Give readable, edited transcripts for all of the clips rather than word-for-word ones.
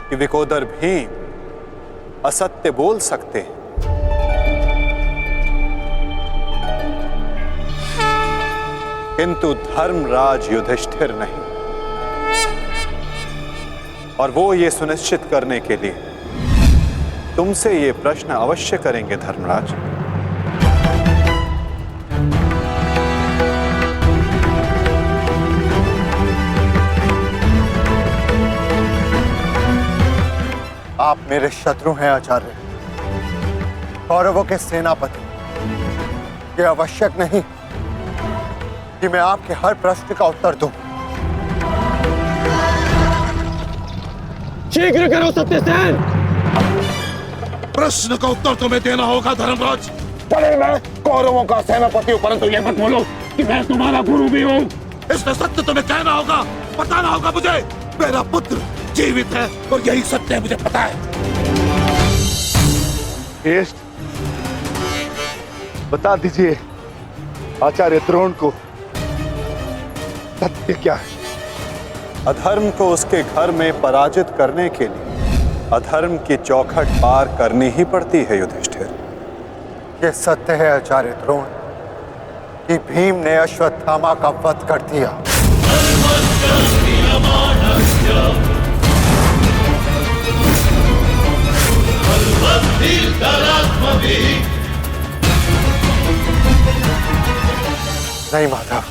कि विकोदर भीम असत्य बोल सकते हैं, किंतु धर्मराज युधिष्ठिर नहीं। और वो ये सुनिश्चित करने के लिए तुमसे ये प्रश्न अवश्य करेंगे धर्मराज। आप मेरे शत्रु हैं आचार्य, कौरवों के सेनापति। ये आवश्यक नहीं कि मैं आपके हर प्रश्न का उत्तर दूं। शीघ्र करो सत्यसेन। प्रश्न का उत्तर तुम्हें देना होगा धर्मराज। भले मैं कौरवों का सेनापति हूं, परंतु ये मत बोलो कि मैं तुम्हारा गुरु भी हूं। इसमें सत्य तुम्हें कहना होगा, बताना होगा मुझे। मेरा पुत्र जीवित है और यही सत्य है, मुझे पता है। बता दीजिए आचार्य द्रोण को सत्य क्या है? अधर्म को उसके घर में पराजित करने के लिए अधर्म की चौखट पार करनी ही पड़ती है युधिष्ठिर। ये सत्य है आचार्य द्रोण कि भीम ने अश्वत्थामा का वध कर दिया। नहीं माधव,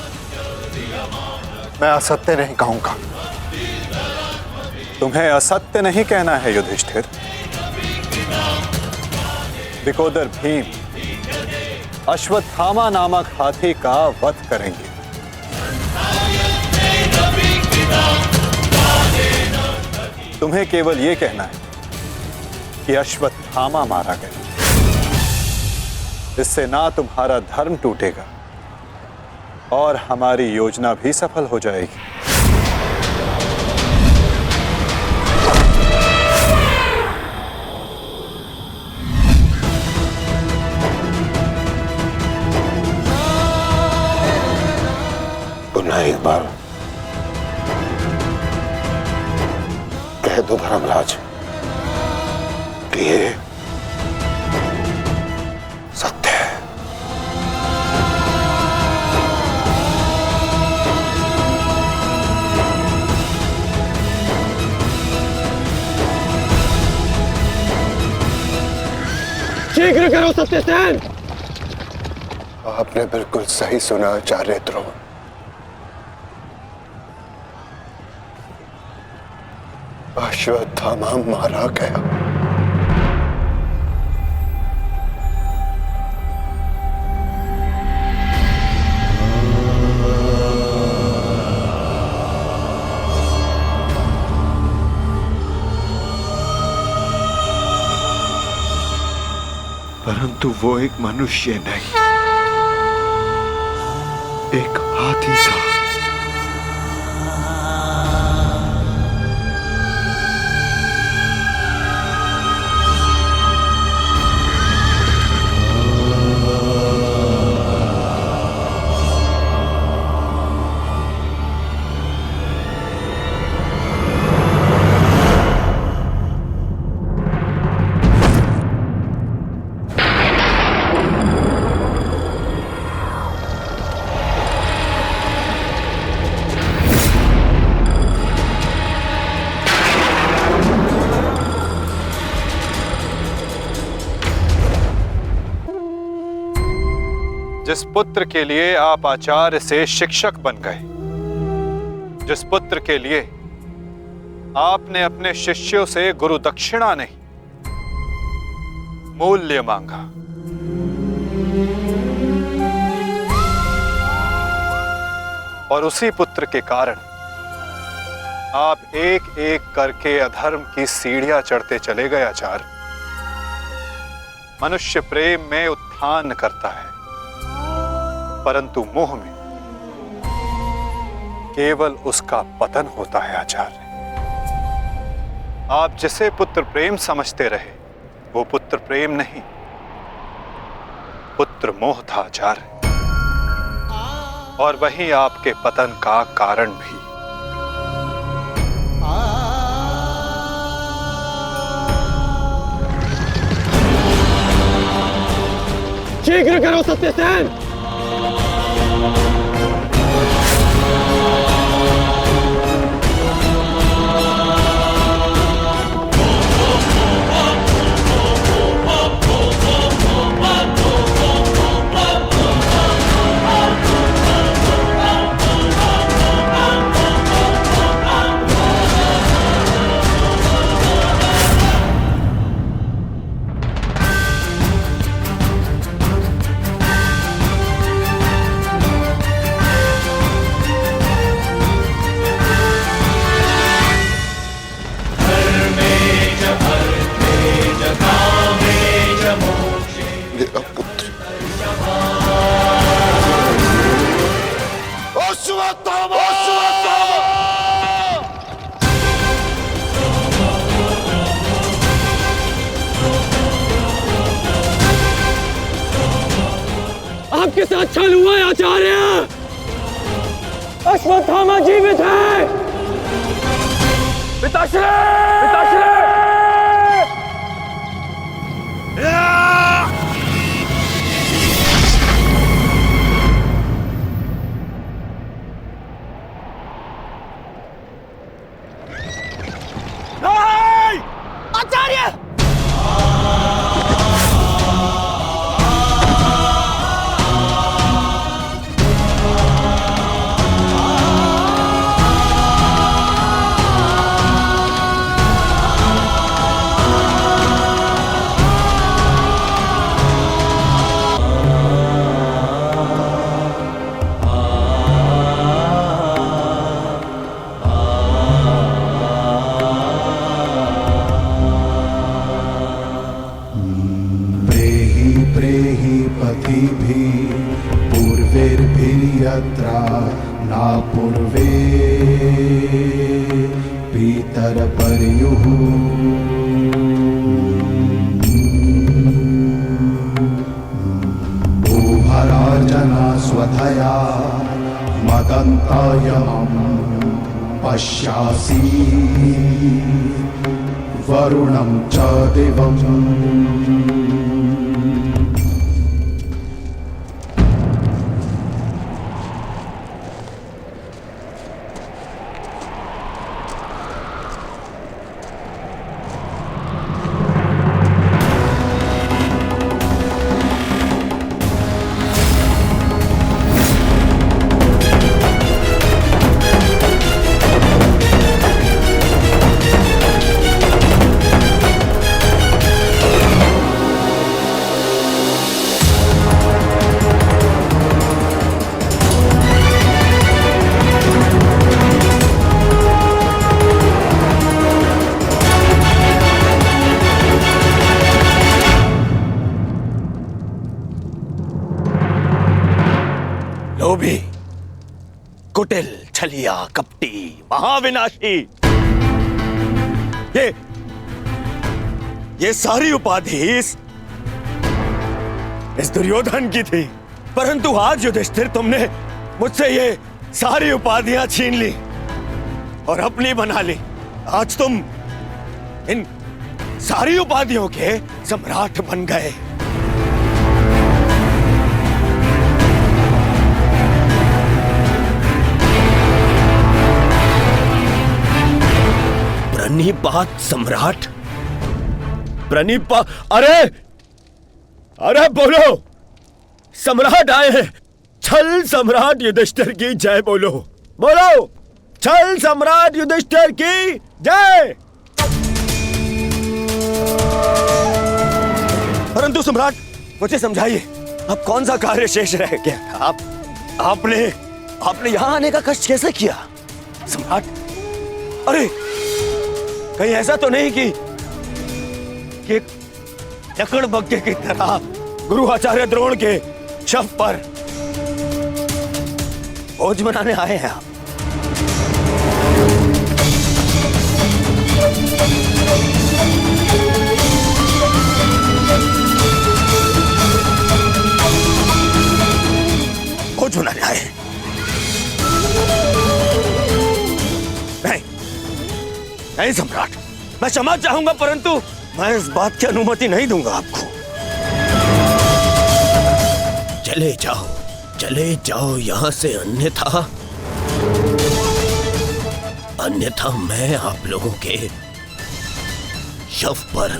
मैं असत्य नहीं कहूंगा। तुम्हें असत्य नहीं कहना है युधिष्ठिर। विकोदर भीम अश्वत्थामा नामक हाथी का वध करेंगे। तुम्हें केवल यह कहना है कि अश्वत्थामा मारा गया। इससे ना तुम्हारा धर्म टूटेगा और हमारी योजना भी सफल हो जाएगी। पुनः एक बार कह दो धर्मराज कि ये सत्य है। शीघ्र करो सत्यसेन। आपने बिल्कुल सही सुना आचार्य द्रोण। अश्वत्थामा मारा गया। परंतु वो एक मनुष्य नहीं, एक हाथी था। जिस पुत्र के लिए आप आचार्य से शिक्षक बन गए, जिस पुत्र के लिए आपने अपने शिष्यों से गुरु दक्षिणा नहीं मूल्य मांगा, और उसी पुत्र के कारण आप एक एक करके अधर्म की सीढ़ियां चढ़ते चले गए आचार्य। मनुष्य प्रेम में उत्थान करता है, परंतु मोह में केवल उसका पतन होता है आचार्य। आप जिसे पुत्र प्रेम समझते रहे वो पुत्र प्रेम नहीं, पुत्र मोह था आचार्य, और वही आपके पतन का कारण भी। शीघ्र करो सत्यसेन। मेरा पुत्र अश्वत्थामा! आपके साथ छल हुआ है आचार्य। अश्वत्थामा जीवित है। पिताश्री! पिताश्री! आचार्य! पूर्वेर्भिर्यत्रा न पूर्वे पीतरपर्युः भूभरार्जना स्वधया मदन्तायमं पश्यासि वरुणं च दिवम्। लोभी, कुटिल, छलिया, कपटी, महाविनाशी, ये सारी उपाधि इस दुर्योधन की थी। परंतु आज युधिष्ठिर तुमने मुझसे ये सारी उपाधियां छीन ली और अपनी बना ली। आज तुम इन सारी उपाधियों के सम्राट बन गए। प्रणिपात सम्राट? अरे बोलो, सम्राट आए हैं। छल सम्राट युधिष्ठिर की जय बोलो। बोलो, छल सम्राट युधिष्ठिर की जय। परंतु सम्राट, मुझे समझाइए, अब कौन सा कार्य शेष रह गया? आपने यहां आने का कष्ट कैसे किया सम्राट? अरे कहीं ऐसा तो नहीं कि लकड़बग्घे की तरह गुरु आचार्य द्रोण के शव पर भोज बनाने आए हैं आप? भोज बनाने आए हैं? नहीं सम्राट, मैं क्षमा चाहूंगा, परंतु मैं इस बात की अनुमति नहीं दूंगा आपको। चले जाओ यहाँ से, अन्यथा मैं आप लोगों के शव पर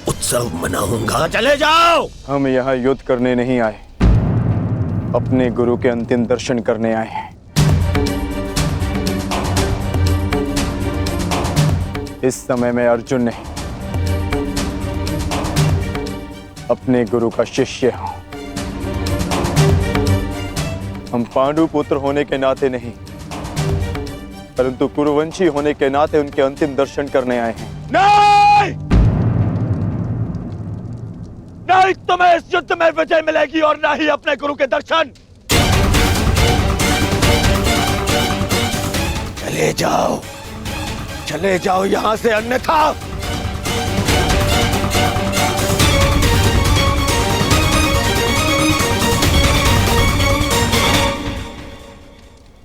उत्सव मनाऊंगा। चले जाओ। हम यहाँ युद्ध करने नहीं आए, अपने गुरु के अंतिम दर्शन करने आए हैं। इस समय मैं अर्जुन नहीं, अपने गुरु का शिष्य हूं। हम पांडु पुत्र होने के नाते नहीं, परंतु कुरुवंशी होने के नाते उनके अंतिम दर्शन करने आए हैं। नहीं, तुम्हें इस युद्ध में विजय मिलेगी और ना ही अपने गुरु के दर्शन। चले जाओ यहां से, अन्यथा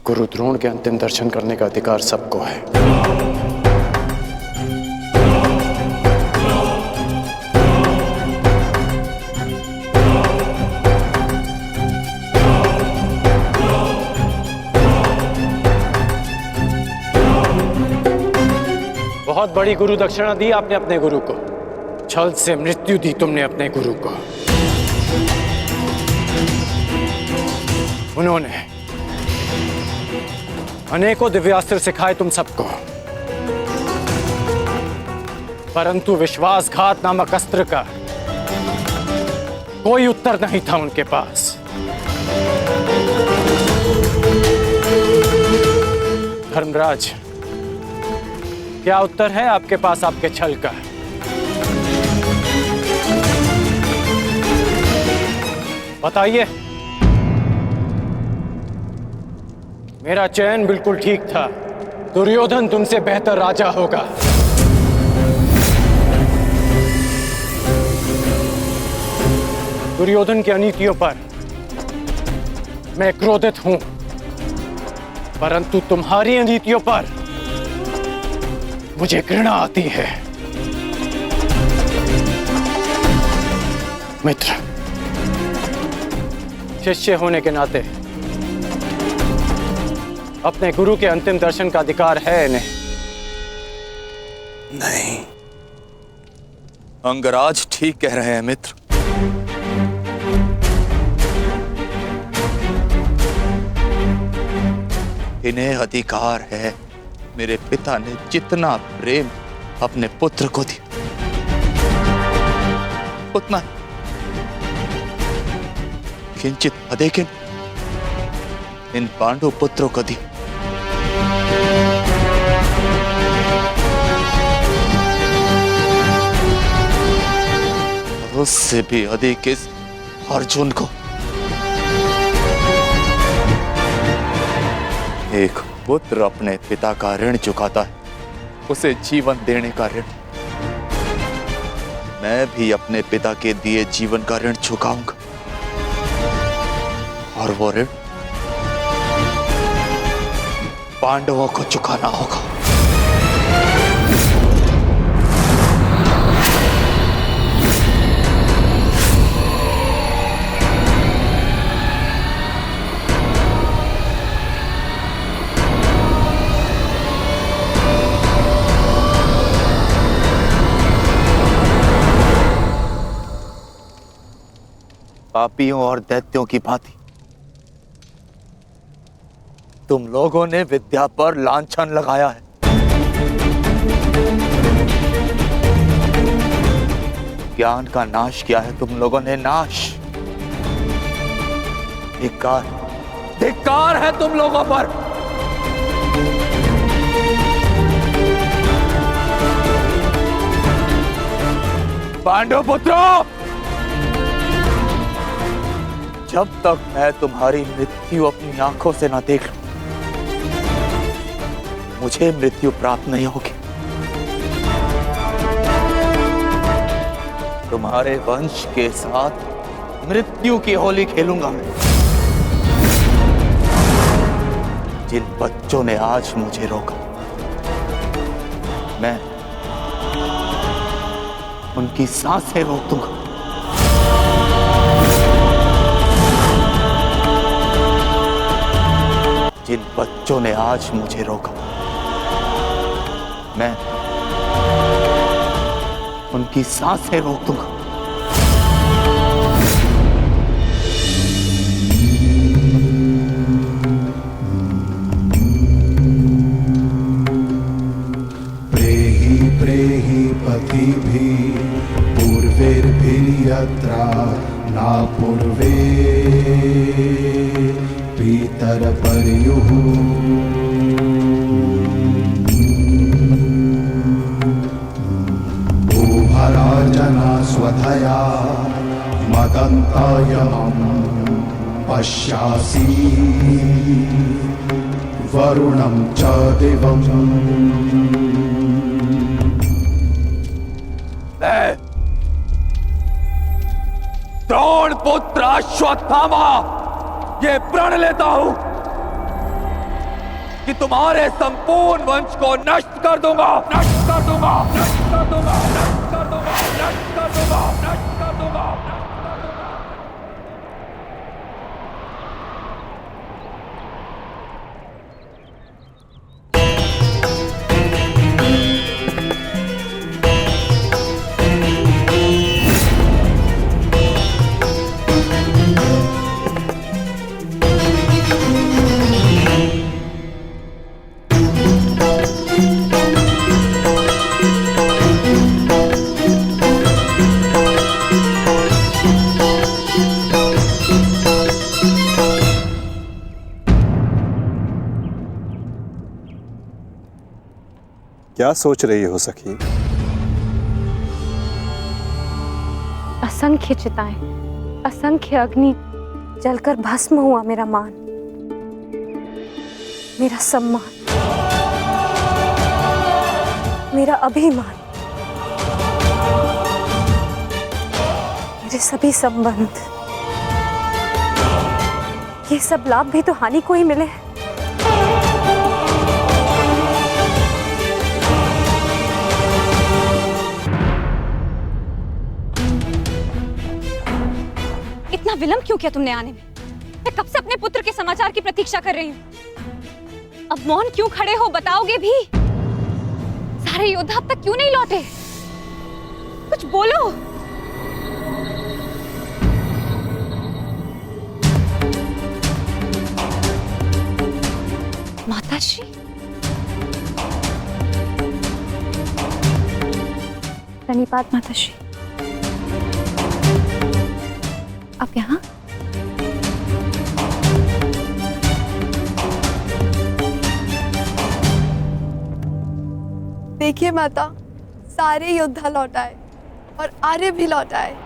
गुरु द्रोण के अंतिम दर्शन करने का अधिकार सबको है। बहुत बड़ी गुरु दक्षिणा दी आपने अपने गुरु को, छल से मृत्यु दी तुमने अपने गुरु को। उन्होंने अनेकों दिव्यास्त्र सिखाए तुम सबको, परंतु विश्वासघात नामक अस्त्र का कोई उत्तर नहीं था उनके पास। धर्मराज, क्या उत्तर है आपके पास आपके छल का? बताइए। मेरा चयन बिल्कुल ठीक था, दुर्योधन तुमसे बेहतर राजा होगा। दुर्योधन की अनीतियों पर मैं क्रोधित हूं, परंतु तुम्हारी अनीतियों पर मुझे घृणा आती है। मित्र, शिष्य होने के नाते अपने गुरु के अंतिम दर्शन का अधिकार है इन्हें। नहीं, अंगराज ठीक कह रहे हैं मित्र। इन्हें अधिकार है। मेरे पिता ने जितना प्रेम अपने पुत्र को दिया, उतना किंचित अधिक इन पांडु पुत्रों को दिया। उससे भी अधिक इस अर्जुन को। एक पुत्र अपने पिता का ऋण चुकाता है, उसे जीवन देने का ऋण। मैं भी अपने पिता के दिए जीवन का ऋण चुकाऊंगा, और वो ऋण पांडवों को चुकाना होगा। पापियों और दैत्यों की भांति तुम लोगों ने विद्या पर लांछन लगाया है। ज्ञान का नाश किया है तुम लोगों ने, नाश। धिक्कार है तुम लोगों पर। पांडव पुत्रों, जब तक मैं तुम्हारी मृत्यु अपनी आंखों से ना देख लूं, मुझे मृत्यु प्राप्त नहीं होगी। तुम्हारे वंश के साथ मृत्यु की होली खेलूंगा मैं। जिन बच्चों ने आज मुझे रोका, मैं उनकी सांसें रोक दूंगा। जिन बच्चों ने आज मुझे रोका, मैं उनकी सांसें रोक दूंगा। प्रेहि प्रेहि पतिभिः पूर्वैर्भिर्यत्रा न पूर्वे पितरपर्युः उभराजना स्वधया मदन्तायमं पश्यासि वरुणं च दिवम् द्रोण पुत्र अश्वत्थामा, ये प्रण लेता हूं कि तुम्हारे संपूर्ण वंश को नष्ट कर दूंगा, नष्ट कर दूंगा, नष्ट कर दूंगा, नष्ट कर दूंगा, नष्ट कर दूंगा, नष्ट कर दूंगा। क्या सोच रही हो सखी? असंख्य चिताएं, असंख्य अग्नि जलकर भस्म हुआ मेरा मान, मेरा सम्मान, मेरा अभिमान, मेरे सभी संबंध, ये सब लाभ भी तो हानि को ही मिले। इतना विलंब क्यों किया तुमने आने में? मैं कब से अपने पुत्र के समाचार की प्रतीक्षा कर रही हूँ। अब मौन क्यों खड़े हो, बताओगे भी? सारे योद्धा अब तक क्यों नहीं लौटे? कुछ बोलो। माताश्री, प्रणिपात माताश्री। आप यहाँ? देखिए माता, सारे योद्धा लौट आए और आर्य भी लौट आए।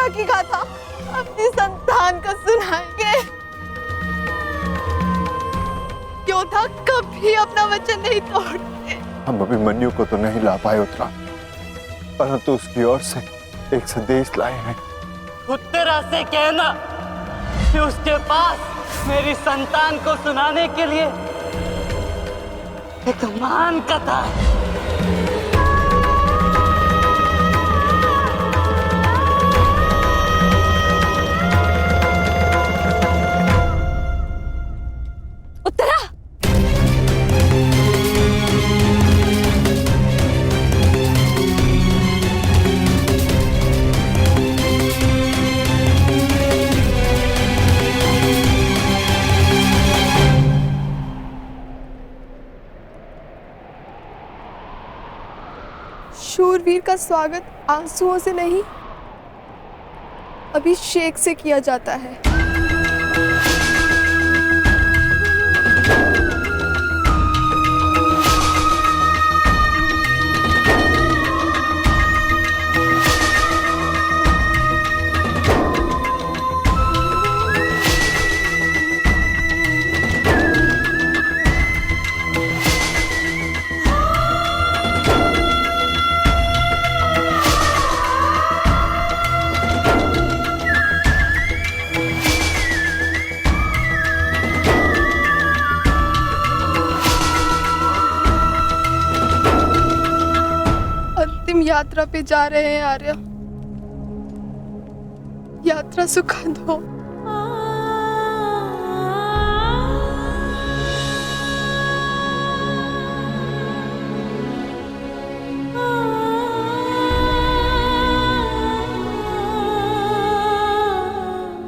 योद्धा की गाथा अपनी संतान को सुनाएंगे। योद्धा कभी अपना वचन नहीं तोड़ते। हम अभिमन्यु को तो नहीं ला पाए उत्तरा, परंतु उसकी ओर से एक संदेश लाए हैं। उत्तरा से कहना कि उसके पास मेरी संतान को सुनाने के लिए एक महान कथा है। उत्तरा, शूरवीर का स्वागत आंसुओं से नहीं, अभिषेक से किया जाता है। अंतिम यात्रा पे जा रहे हैं आर्य। यात्रा सुखद हो।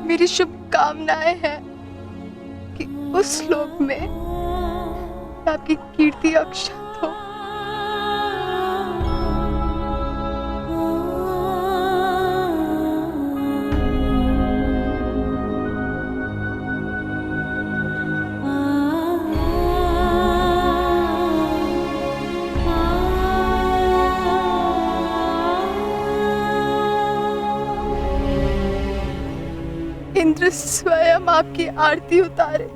मेरी शुभकामनाएं हैं कि उस लोक में आपकी कीर्ति अक्षत हो। इंद्र स्वयं आपकी आरती उतारे।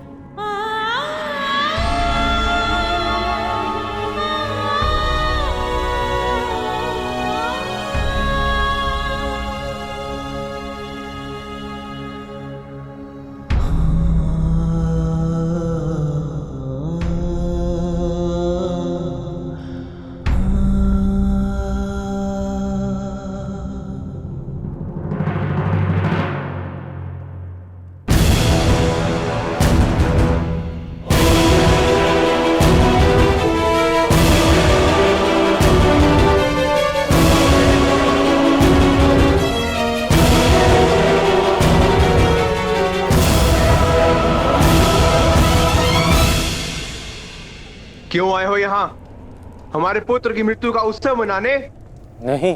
क्यों आए हो यहाँ? हमारे पुत्र की मृत्यु का उत्सव मनाने? नहीं,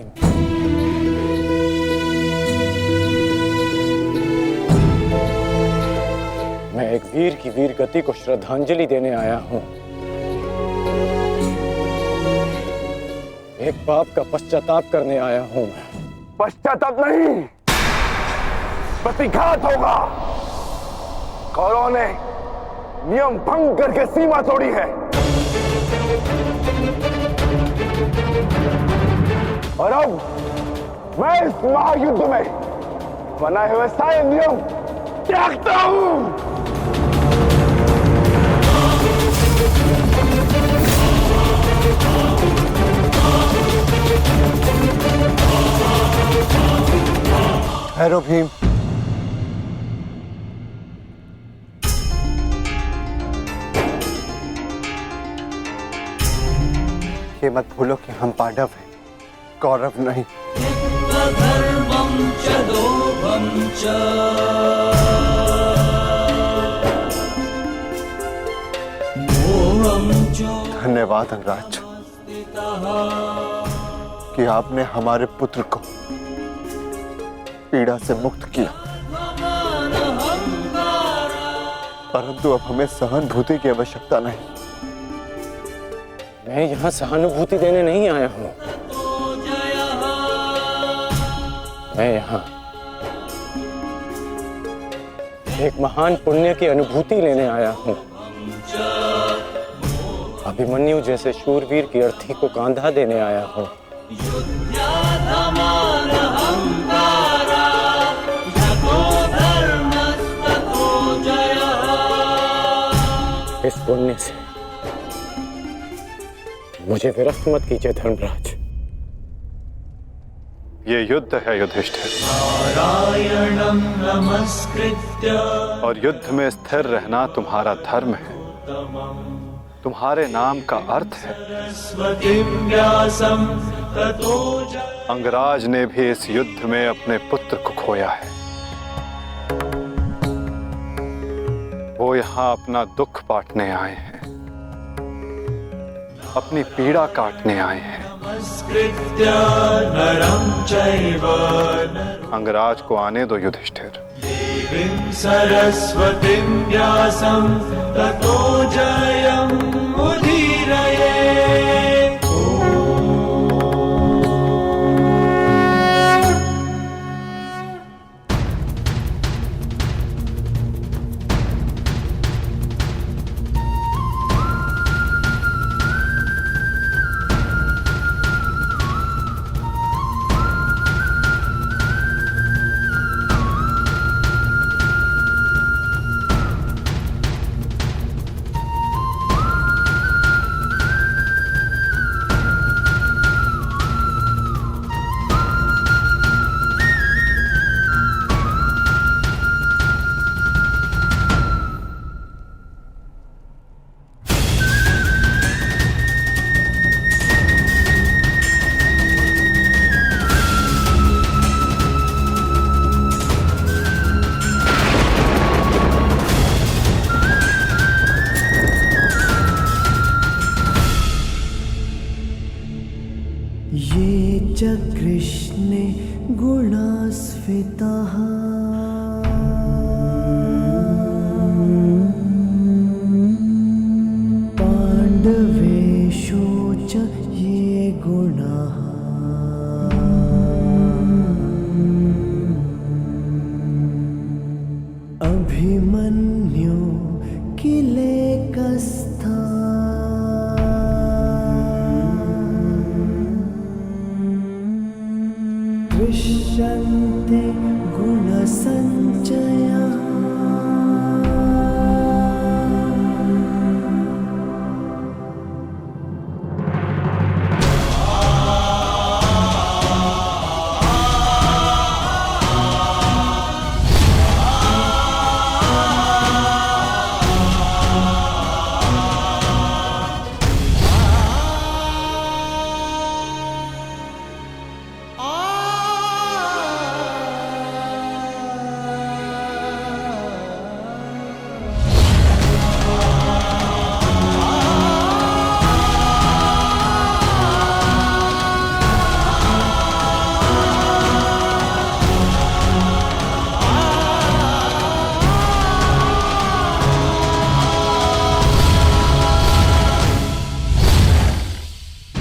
मैं एक वीर की वीर गति को श्रद्धांजलि देने आया हूं। एक पाप का पश्चाताप करने आया हूं मैं। पश्चाताप नहीं, प्रतिघात होगा। कौरवों ने नियम भंग करके सीमा तोड़ी है और अब मैं इस महायुद्ध में बनाए हुए सारे नियम त्यागता हूं। भैरव भीम, ये मत भूलो कि हम पांडव हैं, कौरव नहीं। धन्यवाद अंगराज कि आपने हमारे पुत्र को पीड़ा से मुक्त किया, परंतु अब हमें सहानुभूति की आवश्यकता नहीं। मैं यहाँ सहानुभूति देने नहीं आया हूँ, मैं यहाँ एक महान पुण्य की अनुभूति लेने आया हूँ। अभिमन्यु जैसे शूरवीर की अर्थी को कांधा देने आया हूँ। इस पुण्य से मुझे विरक्त मत कीजिए धर्मराज। ये युद्ध है युधिष्ठिर, नारायणं नमस्कृत्य और युद्ध में स्थिर रहना तुम्हारा धर्म है, तुम्हारे नाम का अर्थ है। सरस्वतीं व्यासं ततो अंगराज ने भी इस युद्ध में अपने पुत्र को खोया है। वो यहाँ अपना दुख बांटने आए हैं, अपनी पीड़ा काटने आए हैं। नमस्कृत्य नरं चैव अंगराज को आने दो युधिष्ठिर। देवीं सरस्वतीं व्यासं ततो जयं उदीरये। ये च कृष्णे गुणास्फिताः पाण्डवेषु च ये गुणाः अभिमन्यु किलेकस्था दृश्यन्ते गुणसञ्चयः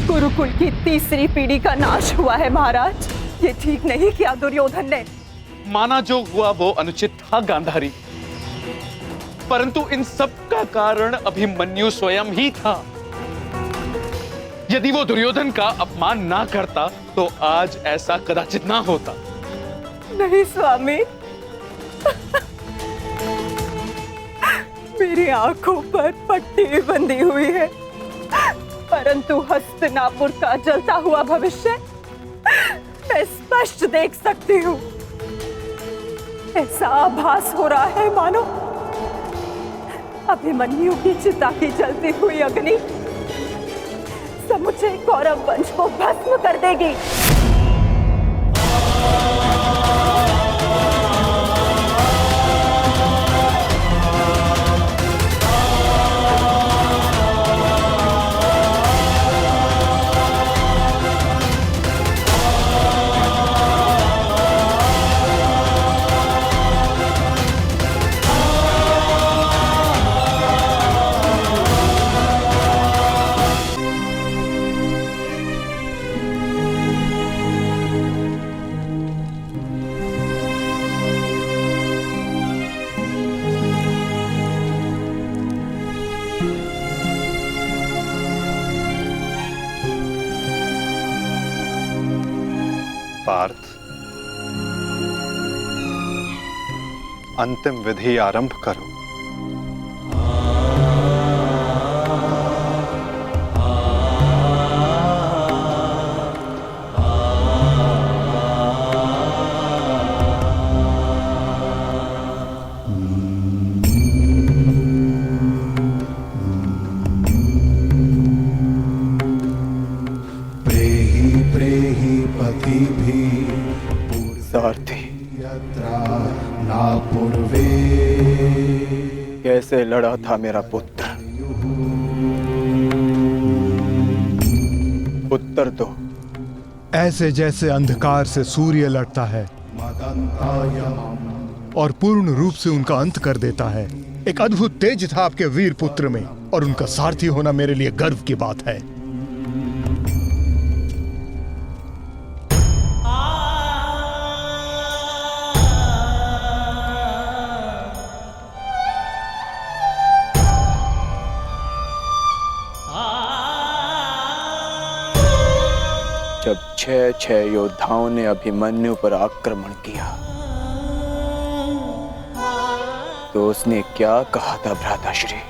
गुरुकुल की तीसरी पीढ़ी का नाश हुआ है महाराज। ये ठीक नहीं किया दुर्योधन ने। माना जो हुआ वो अनुचित था गांधारी, परंतु इन सब का कारण अभिमन्यु स्वयं ही था। यदि वो दुर्योधन का अपमान ना करता तो आज ऐसा कदाचित ना होता। नहीं स्वामी, मेरी आंखों पर पट्टी बंधी हुई है, परंतु हस्तिनापुर का जलता हुआ भविष्य मैं स्पष्ट देख सकती हूँ। ऐसा आभास हो रहा है मानो अभिमन्यु की चिता की जलती हुई अग्नि समुचे कौरव वंश को भस्म कर देगी। पार्थ, अंतिम विधि आरंभ करो। सारथी, ना पूर्वे कैसे लड़ा था मेरा पुत्र? उत्तर दो। ऐसे जैसे अंधकार से सूर्य लड़ता है और पूर्ण रूप से उनका अंत कर देता है। एक अद्भुत तेज था आपके वीर पुत्र में, और उनका सारथी होना मेरे लिए गर्व की बात है। जब 6 योद्धाओं ने अभिमन्यु पर आक्रमण किया तो उसने क्या कहा था भ्राताश्री?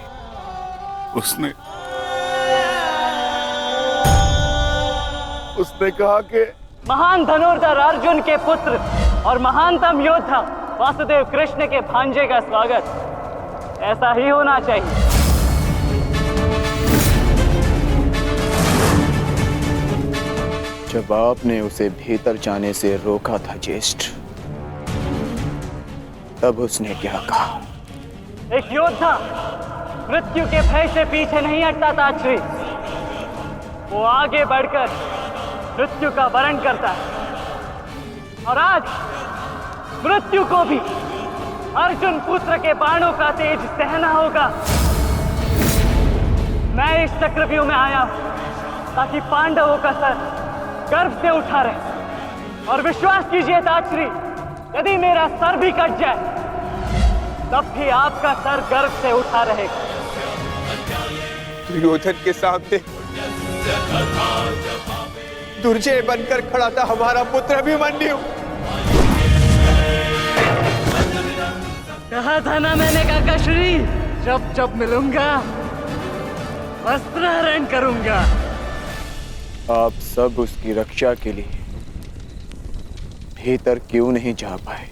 उसने कहा कि महान धनुर्धर अर्जुन के पुत्र और महानतम योद्धा वासुदेव कृष्ण के भांजे का स्वागत ऐसा ही होना चाहिए। जब आपने उसे भीतर जाने से रोका था ज्येष्ठ, तब उसने क्या कहा? एक योद्धा मृत्यु के भय से पीछे नहीं हटता था श्री, वो आगे बढ़कर मृत्यु का वरण करता है। और आज मृत्यु को भी अर्जुन पुत्र के बाणों का तेज सहना होगा। मैं इस चक्रव्यूह में आया हूं ताकि पांडवों का सर गर्व से उठा रहे। और विश्वास कीजिए ताक्षरी, यदि मेरा सर भी कट जाए तब भी आपका सर गर्व से उठा रहेगा। दुर्योधन के सामने दुर्जय बनकर खड़ा था हमारा पुत्र अभिमन्यु। कहा था ना मैंने काकाश्री, जब जब मिलूंगा वस्त्रहरण करूंगा। आप सब उसकी रक्षा के लिए भीतर क्यों नहीं जा पाए?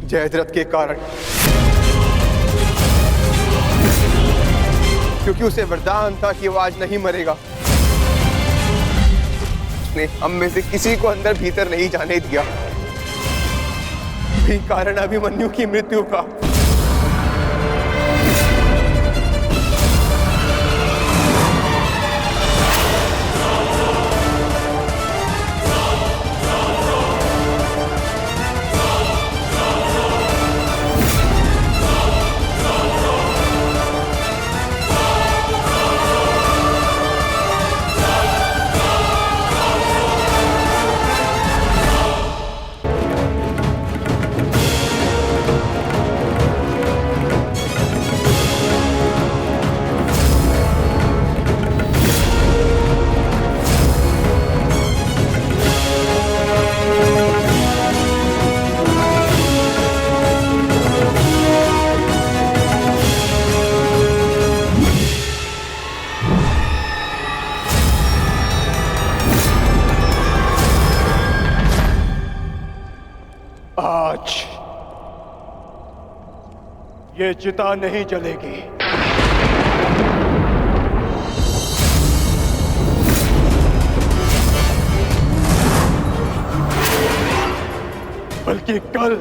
जयद्रथ के कारण, क्योंकि उसे वरदान था कि वो आज नहीं मरेगा। उसने हम में से किसी को अंदर भीतर नहीं जाने दिया, भी कारण अभिमन्यु की मृत्यु का। आज ये चिता नहीं जलेगी। बल्कि कल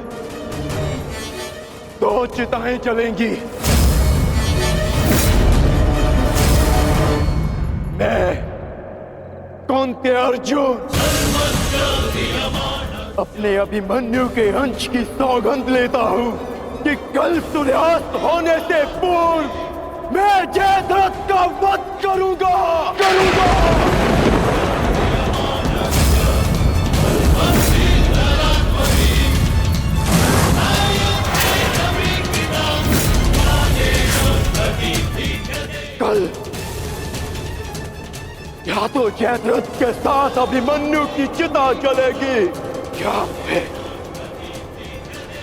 2 चिताएं जलेंगी। मैं कुंती अर्जुन अपने अभिमन्यु के अंश की सौगंध लेता हूं कि कल सूर्यास्त होने से पूर्व मैं जयद्रथ का वध करूंगा। कल या तो जयद्रथ के साथ अभिमन्यु की चिता जलेगी या फिर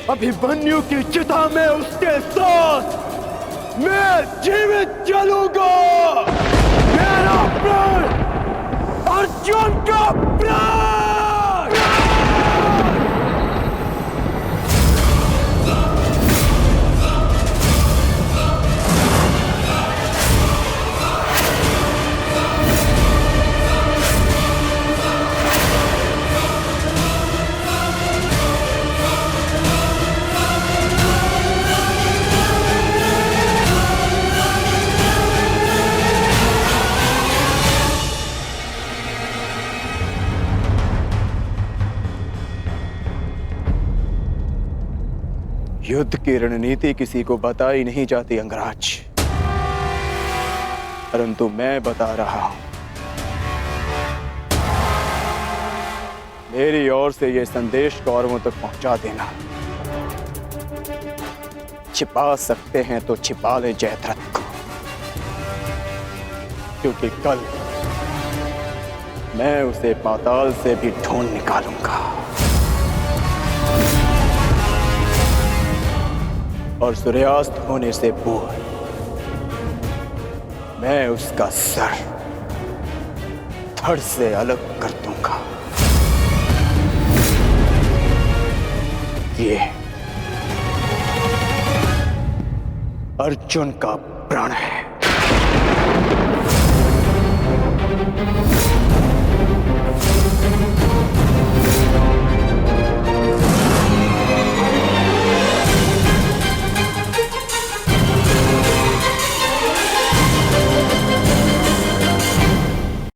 अभिमन्यु की चिता में उसके साथ मैं जीवित जलूंगा। मेरा प्राण अर्जुन का प्राण। युद्ध की रणनीति किसी को बताई नहीं जाती अंगराज, परंतु मैं बता रहा हूं। मेरी ओर से यह संदेश कौरवों तक पहुंचा देना। छिपा सकते हैं तो छिपा ले जयद्रथ को, क्योंकि कल मैं उसे पाताल से भी ढूंढ निकालूंगा और सूर्यास्त होने से पूर्व मैं उसका सर धड़ से अलग कर दूंगा। ये अर्जुन का प्रण है।